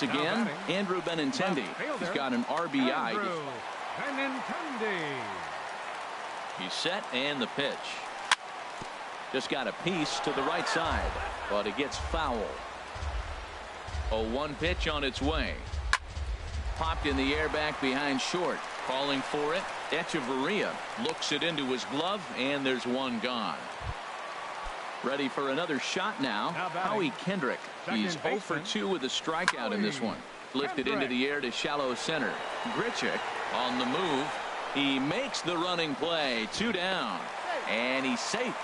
Again, Andrew Benintendi. He's got an RBI. Benintendi. He's set, and the pitch. Just got a piece to the right side, but it gets foul. 0-1 pitch on its way. Popped in the air back behind short. Calling for it. Echeverria looks it into his glove, and there's one gone. Ready for another shot now. Howie Kendrick. He's 0 for 2 with a strikeout in this one. Lifted into the air to shallow center. Grichuk on the move. He makes the running play. 2 down. And he's safe.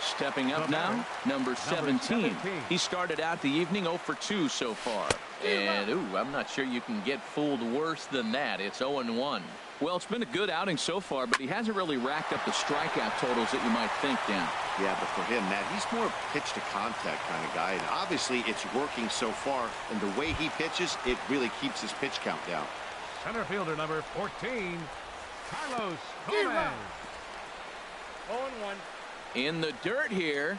Stepping up now, number 17. He started out the evening 0 for 2 so far. And, I'm not sure you can get fooled worse than that. It's 0-1. Well, it's been a good outing so far, but he hasn't really racked up the strikeout totals that you might think, Dan. Yeah, but for him, Matt, he's more pitch to contact kind of guy. And obviously, it's working so far. And the way he pitches, it really keeps his pitch count down. Center fielder number 14, Carlos Gomez. 0-1. In the dirt here.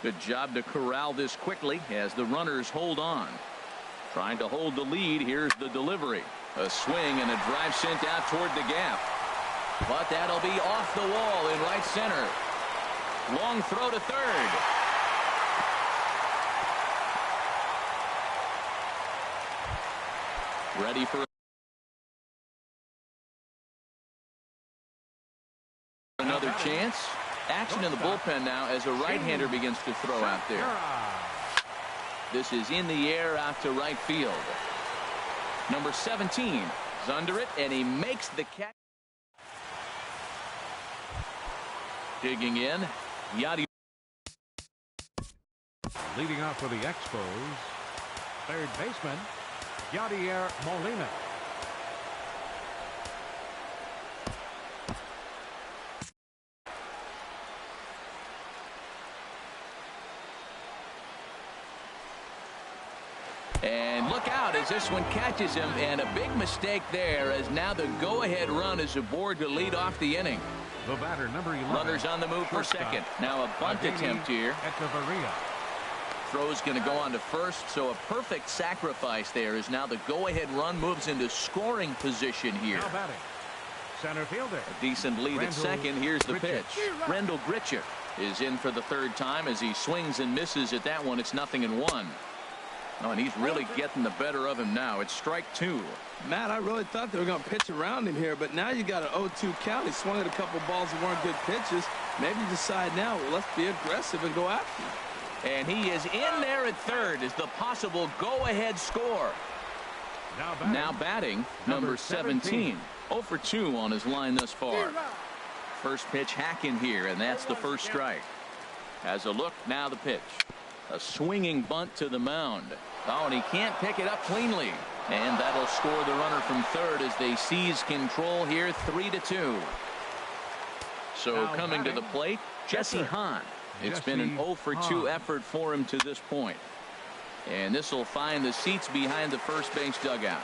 Good job to corral this quickly as the runners hold on. Trying to hold the lead. Here's the delivery. A swing and a drive sent out toward the gap. But that'll be off the wall in right center. Long throw to third. Ready for another chance. Action in the bullpen now as a right-hander begins to throw out there. This is in the air out to right field. Number 17 is under it, and he makes the catch. Digging in, Yadi. Leading off for the Expos, third baseman, Yadier Molina. And look out as this one catches him, and a big mistake there as now the go-ahead run is aboard to lead off the inning. The batter, number 11. Runners on the move for second. Now a bunt attempt here. Echeverria. Throw's going to go on to first, so a perfect sacrifice there as now the go-ahead run moves into scoring position here. Now batting, center fielder. A decent lead at second. Here's the pitch. Rendell Grichuk is in for the third time as he swings and misses at that one. It's 0-1. Oh, and he's really getting the better of him now. It's strike 2. Matt, I really thought they were going to pitch around him here, but now you got an 0-2 count. He swung at a couple balls that weren't good pitches. Maybe you decide now, well, let's be aggressive and go after him. And he is in there at third as the possible go-ahead score. Now batting, number 17. 0 for 2 on his line thus far. First pitch hacking here, and that's the first strike. Has a look, now the pitch. A swinging bunt to the mound. Oh, and he can't pick it up cleanly. And that'll score the runner from third as they seize control here, 3-2. So coming to the plate, Jesse Hahn. It's been an 0 for 2 effort for him to this point. And this will find the seats behind the first base dugout.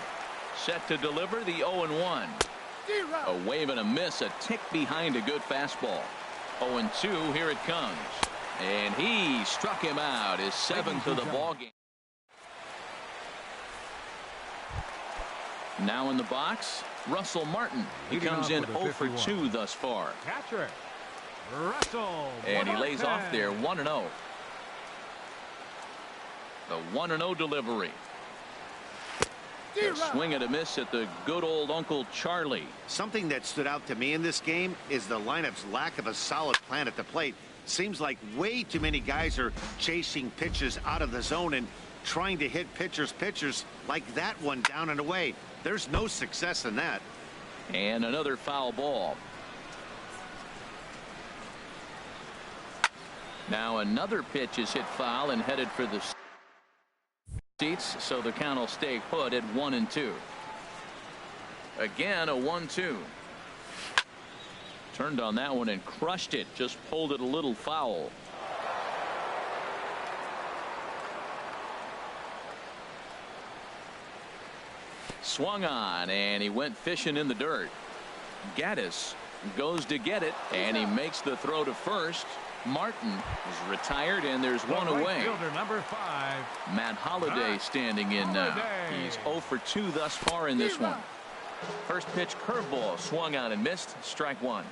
Set to deliver the 0-1. A wave and a miss, a tick behind a good fastball. 0-2, here it comes. And he struck him out. His 7th of the ball game. Now in the box, Russell Martin. He comes in 0 for 2 thus far. Catcher, Russell. And he lays off there, 1-0. The 1-0 delivery. A swing and a miss at the good old Uncle Charlie. Something that stood out to me in this game is the lineup's lack of a solid plan at the plate. Seems like way too many guys are chasing pitches out of the zone and trying to hit pitchers like that one down and away. There's no success in that. And another foul ball. Now another pitch is hit foul and headed for the seats, so the count will stay put at 1-2. Again a 1-2. Turned on that one and crushed it. Just pulled it a little foul. Swung on, and he went fishing in the dirt. Gaddis goes to get it, and he makes the throw to first. Martin is retired, and there's one Right away. fielder number 5. Matt Holliday standing in now. Holliday. He's 0 for 2 thus far in this one. First pitch curveball swung on and missed. Strike one.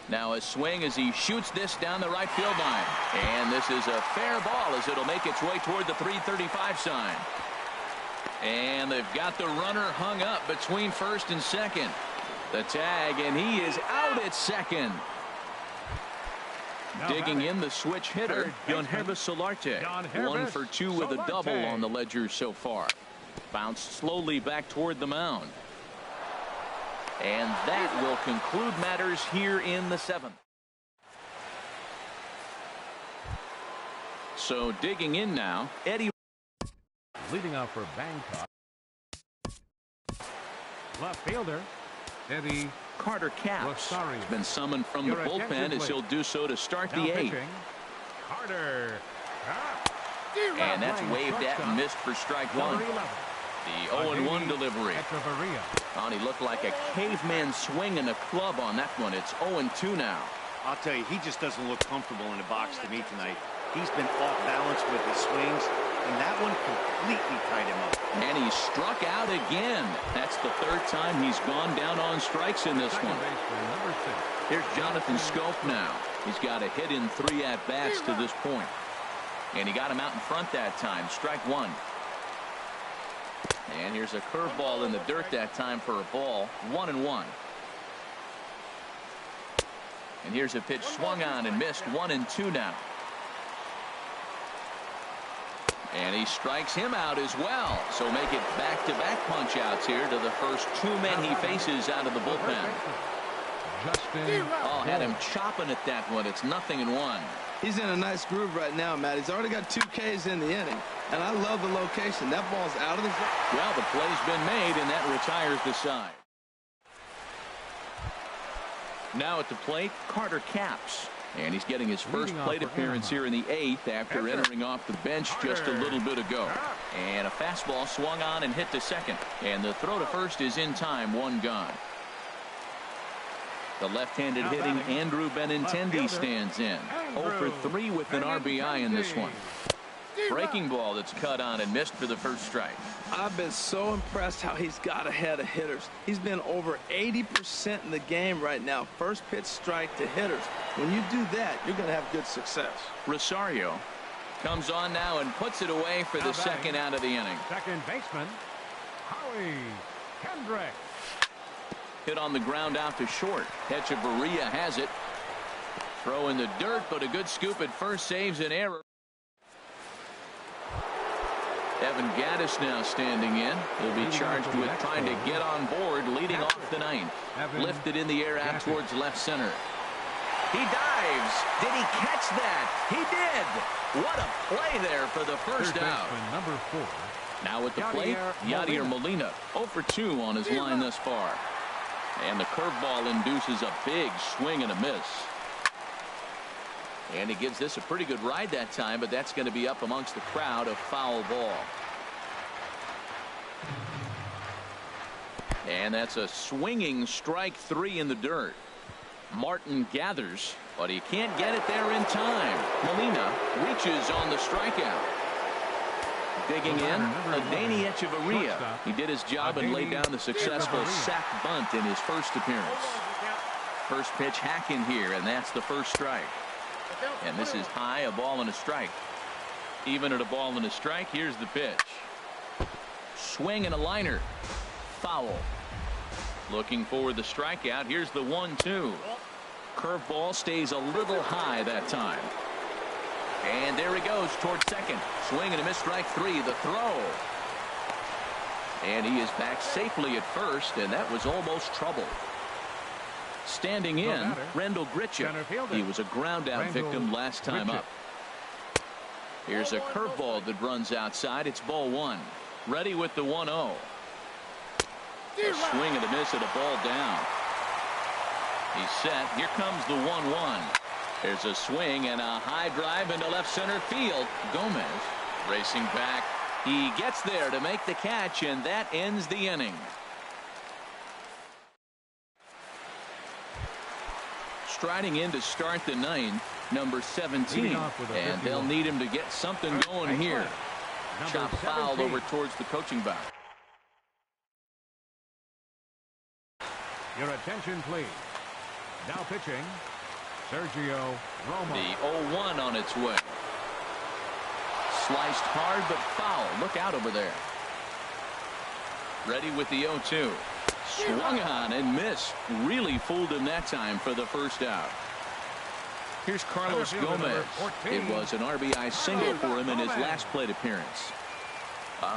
Now a swing as he shoots this down the right field line. And this is a fair ball as it'll make its way toward the 335 sign. And they've got the runner hung up between first and second. The tag, and he is out at second. Now Digging in the switch hitter, Third Solarte. Jonhervis 1 for 2 with a Solarte. double on the ledger so far. Bounced slowly back toward the mound. And that will conclude matters here in the 7th. So digging in now, Eddie. Leading off for Bangkok. Left fielder, Eddie Carter Capps Rosario. has been summoned from Your the attention, bullpen as please. he'll do so to start Now the 8th. pitching, Carter. And that's Line waved at shortstop, and missed for strike one. number 11. The 0-1 delivery. Echeverria. Oh, he looked like a caveman swinging a club on that one. It's 0-2 now. I'll tell you, he just doesn't look comfortable in the box to me tonight. He's been off balance with his swings, and that one completely tied him up. And he struck out again. That's the 3rd time he's gone down on strikes in this Second one. baseman, number 6. Here's Jonathan Scope now. He's got a hit in 3 at-bats to this point. And he got him out in front that time. Strike one. And here's a curveball in the dirt that time for a ball. 1-1. And here's a pitch swung on and missed. 1-2 now. And he strikes him out as well. So make it back-to-back punch-outs here to the first 2 men he faces out of the bullpen. Justin. Oh, had him chopping at that one. It's 0-1. He's in a nice groove right now, Matt. He's already got 2 Ks in the inning, and I love the location. That ball's out of the zone. Well, the play's been made, and that retires the side. Now at the plate, Carter Capps. And he's getting his first Leading off plate for appearance here in the 8th after Carter. entering off the bench just a little bit ago. And a fastball swung on and hit to second. And the throw to first is in time. 1 gone. The left-handed Now hitting batting, Andrew Benintendi fielder, stands in. 0 Andrew for 3 with an RBI in this one. Benintendi. Breaking ball that's cut on and missed for the first strike. I've been so impressed how he's got ahead of hitters. He's been over 80% in the game right now. First pitch strike to hitters. When you do that, you're going to have good success. Rosario comes on now and puts it away for Now the batting, second out of the inning. Second baseman, Howie Kendrick. Hit on the ground out to short. Echeverria has it. Throw in the dirt, but a good scoop at first saves an error. Evan Gaddis now standing in. He'll be charged with trying to get on board, leading off the 9th. Lifted in the air out towards left center. He dives. Did he catch that? He did. What a play there for the first Third out. baseman, number 4. Now at the plate, Yadier Molina. 0 for 2 on his line thus far. And the curveball induces a big swing and a miss. And he gives this a pretty good ride that time, but that's going to be up amongst the crowd. A foul ball. And that's a swinging strike 3 in the dirt. Martin gathers, but he can't get it there in time. Molina reaches on the strikeout. Digging in, Adeiny Echeverria. He did his job and laid down the successful sac bunt in his first appearance. First pitch hack in here, and that's the first strike. And this is high, a ball and a strike. Even at a ball and a strike, here's the pitch. Swing and a liner. Foul. Looking for the strikeout. Here's the 1-2. Curveball stays a little high that time. And there he goes towards second. Swing and a miss, strike 3. The throw. And he is back safely at first, and that was almost trouble. Standing in, Rendell Gritchett. He was a ground out victim last time up. Here's a curveball that runs outside. It's ball 1. Ready with the 1-0. A swing and a miss at a ball down. He's set. Here comes the 1-1. There's a swing and a high drive into left center field. Gomez racing back. He gets there to make the catch, and that ends the inning. striding in to start the ninth, number 17, and they'll need him to get something going here. Chop fouled over towards the coaching box. Your attention, please. Now pitching, Sergio Romo. The 0-1 on its way. Sliced hard but foul. Look out over there. Ready with the 0-2. Swung on and missed. Really fooled him that time for the first out. Here's Carlos Gomez. It was an RBI single for him in his last plate appearance.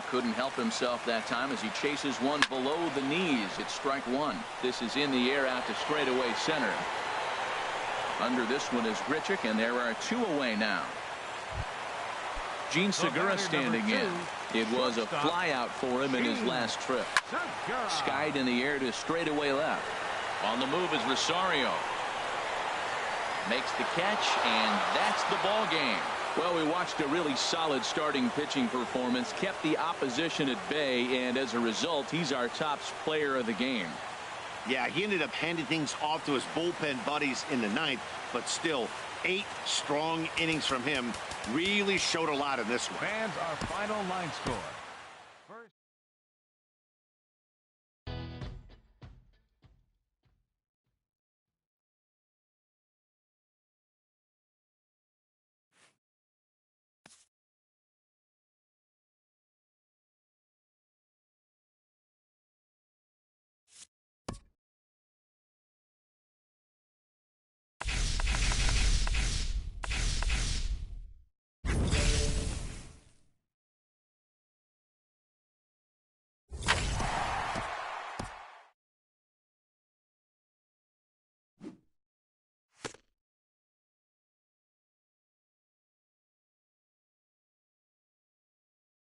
Couldn't help himself that time as he chases one below the knees. It's strike one. This is in the air out to straightaway center. Under this one is Grichuk, and there are two away now. Gene Segura standing in. It was a fly out for him in his last trip. Skied in the air to straightaway left. On the move is Rosario. Makes the catch, and that's the ball game. Well, we watched a really solid starting pitching performance, kept the opposition at bay, and as a result, he's our top player of the game. Yeah, he ended up handing things off to his bullpen buddies in the ninth, but still, 8 strong innings from him really showed a lot in this one. Fans, our final line score.